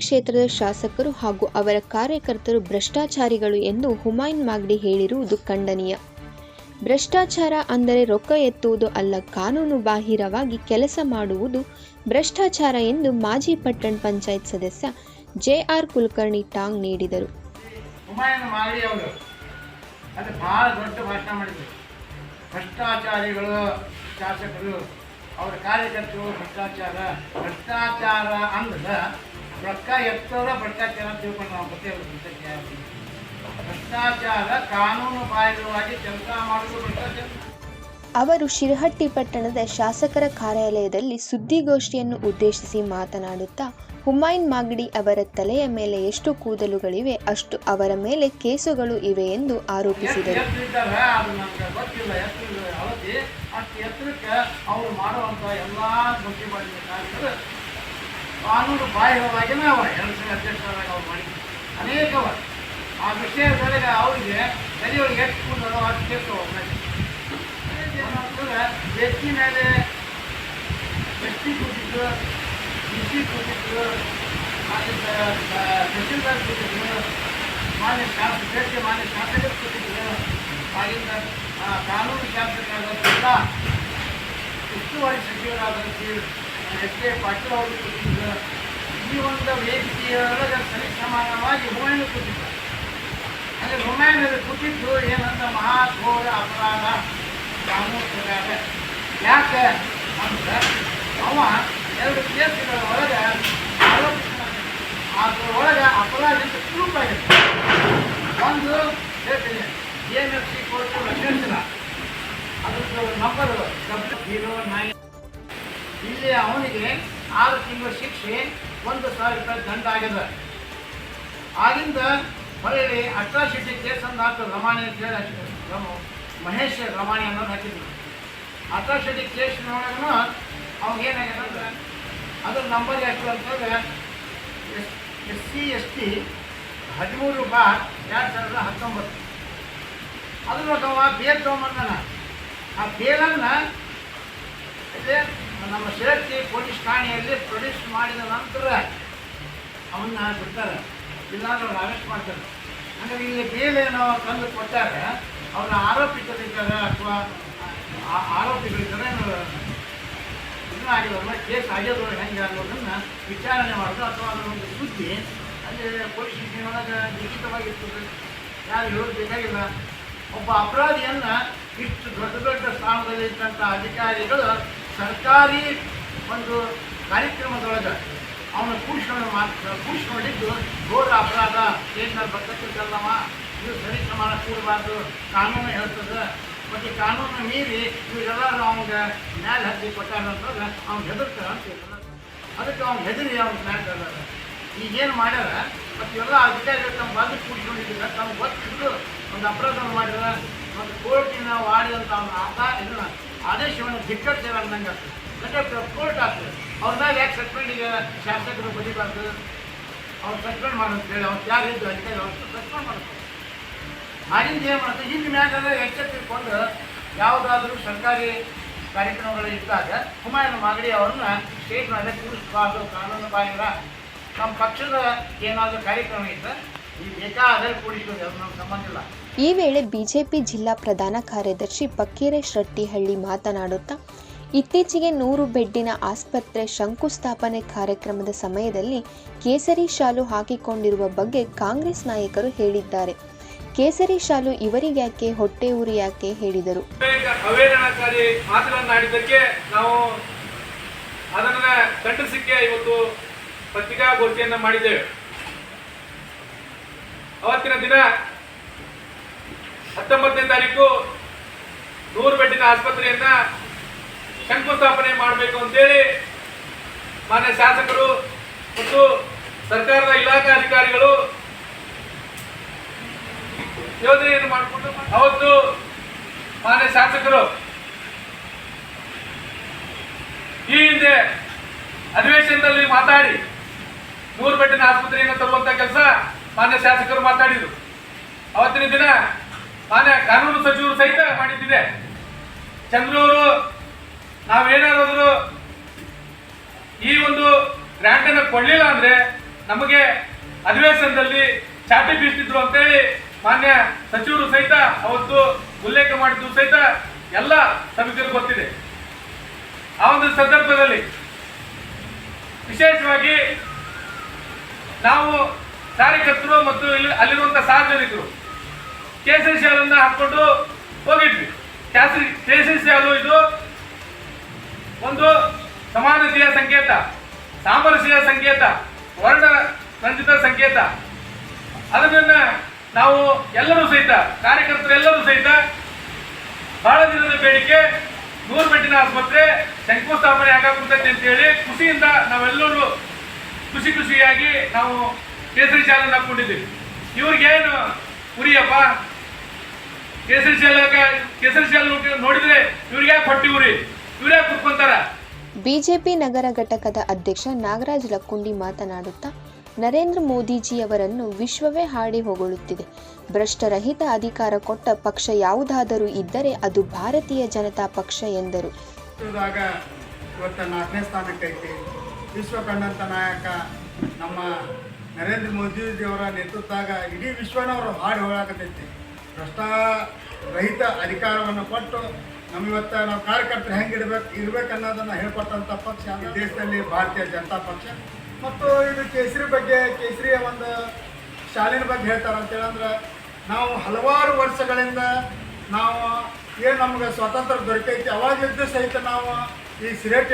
ಕ್ಷೇತ್ರದ ಶಾಸಕರು ಹಾಗೂ ಅವರ ಕಾರ್ಯಕರ್ತರು ಭ್ರಷ್ಟಾಚಾರಿಗಳು ಎಂದು ಹುಮಾಯೂನ್ ಮಾಗಡಿ ಹೇಳಿರುವುದು ಖಂಡನೀಯ. ಭ್ರಷ್ಟಾಚಾರ ಅಂದರೆ ರೊಕ್ಕ ಎತ್ತುವುದು ಅಲ್ಲ, ಕಾನೂನು ಬಾಹಿರವಾಗಿ ಕೆಲಸ ಮಾಡುವುದು ಭ್ರಷ್ಟಾಚಾರ ಎಂದು ಮಾಜಿ ಪಟ್ಟಣ ಪಂಚಾಯತ್ ಸದಸ್ಯ ಜೆ.ಆರ್. ಕುಲಕರ್ಣಿ ಟಾಂಗ್ ನೀಡಿದರು. ಹುಮಾಯೂನ್ ಮಾಗಡಿ ಅವರು ಅದು ಭಾಳ ದೊಡ್ಡ ಭಾಷಣ ಮಾಡಿದರು. ಭ್ರಷ್ಟಾಚಾರಿಗಳು ಶಾಸಕರು, ಅವರ ಕಾರ್ಯಕರ್ತರು ಭ್ರಷ್ಟಾಚಾರ ಅಂದ್ರೆ ರೊಕ್ಕ ಎತ್ತೋರ ಭ್ರಷ್ಟಾಚಾರ ತಿಳ್ಕೊಂಡು ನಾವು ಗೊತ್ತೇ. ಭ್ರಷ್ಟಾಚಾರ ಕಾನೂನು ಬಾಹಿರವಾಗಿ ಕೆಲಸ ಮಾಡುವುದು ಭ್ರಷ್ಟಾಚಾರ. ಅವರು ಶಿರಹಟ್ಟಿ ಪಟ್ಟಣದ ಶಾಸಕರ ಕಾರ್ಯಾಲಯದಲ್ಲಿ ಸುದ್ದಿಗೋಷ್ಠಿಯನ್ನು ಉದ್ದೇಶಿಸಿ ಮಾತನಾಡುತ್ತಾ, ಹುಮಾಯೂನ್ ಮಾಗಡಿ ಅವರ ತಲೆಯ ಮೇಲೆ ಎಷ್ಟು ಕೂದಲುಗಳಿವೆ ಅಷ್ಟು ಅವರ ಮೇಲೆ ಕೇಸುಗಳು ಇವೆ ಎಂದು ಆರೋಪಿಸಿದರು. ಅವರು ಮಾಡುವಂಥ ಎಲ್ಲ ಬುದ್ಧಿಮಾಡಿದ ಕಾರ್ಯಗಳು ಕಾನೂನು ಬಾಹಿರವಾಗಿಯೇ ಅವ. 2 ಸಲ ಅಧ್ಯಕ್ಷರಾಗಿ ಅವ್ರು ಮಾಡಿದ್ರು ಅನೇಕವ. ಆ ವಿಷಯದೊಳಗೆ ಅವರಿಗೆ ತಲೆಯೊಳಗೆ ಎಷ್ಟು ಕೂದಲು ಅಷ್ಟು ಕೇಸು ವ್ಯಕ್ತಿ ಮೇಲೆ ಎಸ್ಟಿ ಕೂತಿದ್ರು, ಡಿಸಿ ಕೂತಿದ್ರು, ತಹಸೀಲ್ದಾರ್ ಕೂತಿದ್ರು, ಮಾನ್ಯ ಶಾಸಕರು ಕೂತಿದ್ರು, ಆಗಿಂದ ಕಾನೂನು ಶಾಸಕರಾದ ಉಸ್ತುವಾರಿ ಸಚಿವರಾದ ಎಸ್.ಕೆ. ಪಾಟೀಲ್ ಅವರು ಕೂತಿದ್ರು. ಈ ಒಂದು ವೇದಿಕೆಯೊಳಗೆ ಸರಿಸಮಾನವಾಗಿ ಹುಮಾಯೂನ್ ಕೂತಿದ್ರು. ಅಂದರೆ ಹುಮಾಯೂನಲ್ಲಿ ಕೂತಿದ್ದು ಏನಂತ ಮಹಾಘೋರ ಅಪರಾಧ ಕಾನೂನು ಪ್ರಕಾರ. ಯಾಕೆ ಅಂದ್ರೆ ಅವ 2 ಕೇಸುಗಳ ಒಳಗೆ ಆರೋಪಿಸಲಾಗಿದೆ. ಅದರೊಳಗೆ ಅಪರಾಧ ಅಂತ ಪ್ರೂಫ್ ಆಗಿದೆ. ಒಂದು ಹೇಳ್ತೀನಿ, JMFC ಕೋರ್ಟ್ ಲಕ್ಷಿಸಿಲ್ಲ, ಅದ್ರದ್ದು ನಂಬರ್ 09. ಇಲ್ಲಿ ಅವನಿಗೆ 6 ತಿಂಗಳ ಶಿಕ್ಷೆ, 1,000 ರೂಪಾಯಿ ದಂಡ ಆಗಿದೆ. ಆಗಿಂದ ಹೊರಳಿ ಅಟ್ರಾಸಿಟಿ ಕೇಸ್ ಅಂತ ಹಾಕಿದ್ರು. ರಮಾಣಿ ಅಂತ ಹೇಳಿ ಮಹೇಶ್ ರಮಾಣಿ ಅನ್ನೋದು ಹಾಕಿದ್ರು. ಅಟ್ರಾಸಿಟಿ ಕೇಸ್ನೊಳಗೂ ಅವಾಗೇನಾಗಿದೆ ಅಂದ್ರೆ ಅದ್ರ ನಂಬರ್ ಎಷ್ಟು ಅಂತಂದ್ರೆ SC/ST 13/2019. ಅದ್ರೊಳಗೆ ಅವ ಬೇಲ್ ತೊಗೊಂಬಂದಾನ. ಆ ಬೇಲನ್ನು ನಮ್ಮ ಶಿರಹಟ್ಟಿ ಪೊಲೀಸ್ ಠಾಣೆಯಲ್ಲಿ ಪ್ರೊಡ್ಯೂಸ್ ಮಾಡಿದ ನಂತರ ಅವನ್ನ ಬಿಡ್ತಾರೆ, ಇಲ್ಲಾಂದ್ರೆ ಅವ್ರು ಅರೆಸ್ಟ್ ಮಾಡ್ತಾರೆ. ಅಂದರೆ ಇಲ್ಲಿ ಬೇಲೇನೋ ತಂದು ಕೊಟ್ಟಾಗ ಅವರ ಆರೋಪಿತರಿದ್ದಾರೆ ಅಥವಾ ಆರೋಪಿಗಳಿದ್ದಾರೆ ಇನ್ನೂ ಆಗಿರೋಲ್ಲ, ಕೇಸ್ ಆಗಿರೋದು ಹೆಂಗೆ ಅನ್ನೋದನ್ನು ವಿಚಾರಣೆ ಮಾಡೋದು ಅಥವಾ ಅದರ ಒಂದು ಸುದ್ದಿ ಅಲ್ಲಿ ಪೊಲೀಸ್ ಸ್ಟೇಷನೊಳಗೆ ಲಿಖಿತವಾಗಿರ್ತದೆ. ಯಾರು ಹೇಳೋದು ಬೇಕಾಗಿಲ್ಲ. ಒಬ್ಬ ಅಪರಾಧಿಯನ್ನು ಇಷ್ಟು ದೊಡ್ಡ ಸ್ಥಾನದಲ್ಲಿದ್ದಂಥ ಅಧಿಕಾರಿಗಳು ಸರ್ಕಾರಿ ಒಂದು ಕಾರ್ಯಕ್ರಮದೊಳಗೆ ಅವನ ಕೂಡಿಸ್ಕೊಂಡಿದ್ದು ಘೋರ ಅಪರಾಧ. ಸ್ಟೇಜ್ನಲ್ಲಿ ಬರ್ತಕ್ಕಂಥಲ್ಲವ, ಇದು ಸರಿ ಸಮಾನ ಕೂಡಬಾರ್ದು, ಕಾನೂನು ಹೇಳ್ತದೆ. ಮತ್ತು ಕಾನೂನು ಮೀರಿ ಇವರೆಲ್ಲರೂ ಅವ್ನಿಗೆ ನ್ಯಾಯ ಹತ್ತಿ ಕೊಟ್ಟಾರಂತಂದ್ರೆ ಅವ್ನು ಹೆದರ್ತಾರೆ ಅಂತ ಹೇಳ್ತಾರೆ. ಅದಕ್ಕೆ ಅವ್ನು ಹೆದರಿ ಅವ್ನ ನ್ಯಾಯ ಈಗೇನು ಮಾಡ್ಯಾರ. ಮತ್ತು ಎಲ್ಲ ಅಧಿಕಾರಿಗಳು ತಮ್ಮ ಬಾಜು ಕೂಡಿಸ್ಕೊಂಡಿದ್ದಾರೆ. ತಮ್ಗೆ ಗೊತ್ತಿದ್ದು ಒಂದು ಅಪರಾಧವನ್ನು ಮಾಡಿದ್ರೆ ಮತ್ತು ಕೋರ್ಟಿನ ಮಾಡಿದಂಥ ಇದನ್ನ ಆದೇಶವನ್ನು ಧಿಕ್ಕರಿಸ್ಯಾರ ಅಂದಂಗೆ ಆಗ್ತದೆ. ಯಾಕಂದ್ರೆ ಕೋರ್ಟ್ ಆಗ್ತದೆ. ಅವ್ರನ್ನ ಯಾಕೆ ಸಸ್ಪೆಂಡಿಗೆ ಶಾಸಕರು ಬದಿಬಾರ್ದು, ಅವ್ರು ಸಸ್ಪೆಂಡ್ ಮಾಡೋಂತೇಳಿ ಅವ್ರು ಯಾರು ಇದ್ದು ಅಧಿಕಾರಿ ಅವ್ರು ಸಸ್ಪೆಂಡ್ ಮಾಡ್ತಾರೆ. ಆಗಿಂದ ಏನು ಮಾಡ್ತಾರೆ, ಇನ್ನು ಮ್ಯಾಗೆಲ್ಲ ಎಚ್ಚೆತ್ತಿಕೊಂಡು ಯಾವುದಾದ್ರೂ ಸರ್ಕಾರಿ ಕಾರ್ಯಕ್ರಮಗಳು ಇದ್ದಾಗ ಹುಮಾಯೂನ್ ಮಾಗಡಿ ಅವ್ರನ್ನ ಸ್ಟೇಟ್ ಮೇಲೆ ಕೂರಿಸಬಾರ್ದು, ಕಾನೂನು ಬಾಹಿರ. ನಮ್ಮ ಪಕ್ಷದ ಏನಾದರೂ ಕಾರ್ಯಕ್ರಮ ಇದ್ದರೆ ಈ ಬೇಕಾದಲ್ಲಿ ಕೂಡಿಸೋದು, ಅದು ನಮ್ಗೆ ಸಂಬಂಧ ಇಲ್ಲ. ಈ ವೇಳೆ ಬಿಜೆಪಿ ಜಿಲ್ಲಾ ಪ್ರಧಾನ ಕಾರ್ಯದರ್ಶಿ ಪಕ್ಕೀರೇಶ್ ರಟ್ಟಿಹಳ್ಳಿ ಮಾತನಾಡುತ್ತಾ, ಇತ್ತೀಚೆಗೆ 100 ಬೆಡ್ಡಿನ ಆಸ್ಪತ್ರೆ ಶಂಕುಸ್ಥಾಪನೆ ಕಾರ್ಯಕ್ರಮದ ಸಮಯದಲ್ಲಿ ಕೇಸರಿ ಶಾಲು ಹಾಕಿಕೊಂಡಿರುವ ಬಗ್ಗೆ ಕಾಂಗ್ರೆಸ್ ನಾಯಕರು ಹೇಳಿದ್ದಾರೆ. ಕೇಸರಿ ಶಾಲು ಇವರಿಗ್ಯಾಕೆ, ಹೊಟ್ಟೆ ಊರಿ ಯಾಕೆ ಹೇಳಿದರು. ಅವೇದನಾಕಾರಿ ಮಾತುಗಳನ್ನಾಡಿದ್ದಕ್ಕೆ ನಾವು ಅದನ್ನು ಖಂಡಿಸಲಿಕ್ಕೆ ಇವತ್ತು ಪತ್ರಿಕಾಗೋಷ್ಠಿಯನ್ನು ಮಾಡಿದ್ದೇವೆ. ಅವತ್ತಿನ ದಿನ 19ನೇ ತಾರೀಕು 100 ಬೆಡ್ಡಿನ ಆಸ್ಪತ್ರೆಯನ್ನ ಶಂಕುಸ್ಥಾಪನೆ ಮಾಡಬೇಕು ಅಂತೇಳಿ ಮಾನ್ಯ ಶಾಸಕರು ಮತ್ತು ಸರ್ಕಾರದ ಇಲಾಖಾ ಅಧಿಕಾರಿಗಳು ಯೋಜನೆಯನ್ನು ಮಾಡಿಕೊಂಡು ಅವತ್ತು ಮಾನ್ಯ ಶಾಸಕರು ಈ ಹಿಂದೆ ಅಧಿವೇಶನದಲ್ಲಿ ಮಾತಾಡಿ 100 ಬೆಡ್ಡಿನ ಆಸ್ಪತ್ರೆಯನ್ನು ತರುವಂತ ಕೆಲಸ ಮಾನ್ಯ ಶಾಸಕರು ಮಾತಾಡಿದರು. ಅವತ್ತಿನ ದಿನ ಮಾನ್ಯ ಕಾನೂನು ಸಚಿವರು ಸಹಿತ ಮಾಡಿದ್ದಿದೆ. ಚಂದ್ರವರು ನಾವೇನಾದರೂ ಈ ಒಂದು ಗ್ರಾಂಟ್ ಅನ್ನು ಕೊಡಲಿಲ್ಲ ಅಂದ್ರೆ ನಮಗೆ ಅಧಿವೇಶನದಲ್ಲಿ ಚಾಟಿ ಬೀಳ್ತಿದ್ರು ಅಂತೇಳಿ ಮಾನ್ಯ ಸಚಿವರು ಸಹಿತ ಅವತ್ತು ಉಲ್ಲೇಖ ಮಾಡಿದ್ದು ಸಹಿತ ಎಲ್ಲ ಸಮಿತಿಯರು ಗೊತ್ತಿದೆ. ಆ ಒಂದು ಸಂದರ್ಭದಲ್ಲಿ ವಿಶೇಷವಾಗಿ ನಾವು ಕಾರ್ಯಕರ್ತರು ಮತ್ತು ಅಲ್ಲಿರುವಂತಹ ಸಾರ್ವಜನಿಕರು ಕೇಸರಿ ಶಾಲನ್ನ ಹಾಕೊಂಡು ಹೋಗಿದ್ವಿ. ಕೇಸರಿ ಶಾಲು ಇದು ಒಂದು ಸಮಾನತೆಯ ಸಂಕೇತ, ಸಾಮರಸ್ಯದ ಸಂಕೇತ, ವರ್ಣ ರಂಜಿತ ಸಂಕೇತ. ಅದನ್ನ ನಾವು ಎಲ್ಲರೂ ಸಹಿತ ಕಾರ್ಯಕರ್ತರೆಲ್ಲರೂ ಸಹಿತ ಬಹಳ ದಿನದ ಬೇಡಿಕೆ 100 ಬೆಡ್ಡಿನ ಆಸ್ಪತ್ರೆ ಶಂಕುಸ್ಥಾಪನೆ ಆಗಾಕುಂತೈತೆ ಅಂತೇಳಿ ಖುಷಿಯಿಂದ ನಾವೆಲ್ಲರೂ ಖುಷಿಯಾಗಿ ನಾವು ಕೇಸರಿ ಶಾಲನ್ನು ಹಾಕೊಂಡಿದ್ದೀವಿ. ಇವ್ರಿಗೇನು ಉರಿಯಪ್ಪ, ಕೇಸರಿ ಶಾಲೆ ನೋಡಿದ್ರೆ ಇವ್ರಿಗೆ ಯಾಕೆ ಹೊಟ್ಟಿ ಉರಿ, ಇವ್ರು ಯಾಕೆ ಕುತ್ಕೊಂತಾರ? ಬಿಜೆಪಿ ನಗರ ಘಟಕದ ಅಧ್ಯಕ್ಷ ನಾಗರಾಜ್ ಲಕ್ಕುಂಡಿ ಮಾತನಾಡುತ್ತಾ, ನರೇಂದ್ರ ಮೋದಿಜಿಯವರನ್ನು ವಿಶ್ವವೇ ಹಾಡಿ ಹೊಗಳುತ್ತಿದೆ. ಭ್ರಷ್ಟರಹಿತ ಅಧಿಕಾರ ಕೊಟ್ಟ ಪಕ್ಷ ಯಾವುದಾದರೂ ಇದ್ದರೆ ಅದು ಭಾರತೀಯ ಜನತಾ ಪಕ್ಷ ಎಂದರು. ಇವತ್ತು 4ನೇ ಸ್ಥಾನಕ್ಕೈತಿ. ವಿಶ್ವ ಕಂಡಂಥ ನಾಯಕ ನಮ್ಮ ನರೇಂದ್ರ ಮೋದಿಜಿಯವರ ನೇತೃತ್ವದಾಗ ಇಡೀ ವಿಶ್ವನವರು ಹಾಡಿ ಹೊಗಳಾಕತೈತಿ. ಭ್ರಷ್ಟರಹಿತ ಅಧಿಕಾರವನ್ನು ಕೊಟ್ಟು ನಮ್ಮಿವತ್ತು ನಾವು ಕಾರ್ಯಕರ್ತರು ಹೆಂಗೆ ಇರ್ಬೇಕನ್ನೋದನ್ನು ಹೇಳ್ಕೊಟ್ಟಂಥ ಪಕ್ಷ ದೇಶದಲ್ಲಿ ಭಾರತೀಯ ಜನತಾ ಪಕ್ಷ. ಮತ್ತು ಇದು ಕೇಸರಿಯ ಒಂದು ಶಾಲಿನ ಬಗ್ಗೆ ಹೇಳ್ತಾರೆ ಅಂತೇಳಂದ್ರೆ, ನಾವು ಹಲವಾರು ವರ್ಷಗಳಿಂದ ನಾವು ಏನು ನಮ್ಗೆ ಸ್ವಾತಂತ್ರ್ಯ ದೊರಕೈತಿ ಅವಾಗಿದ್ದು ಸಹಿತ ನಾವು ಈ ಸಿರೇಟ್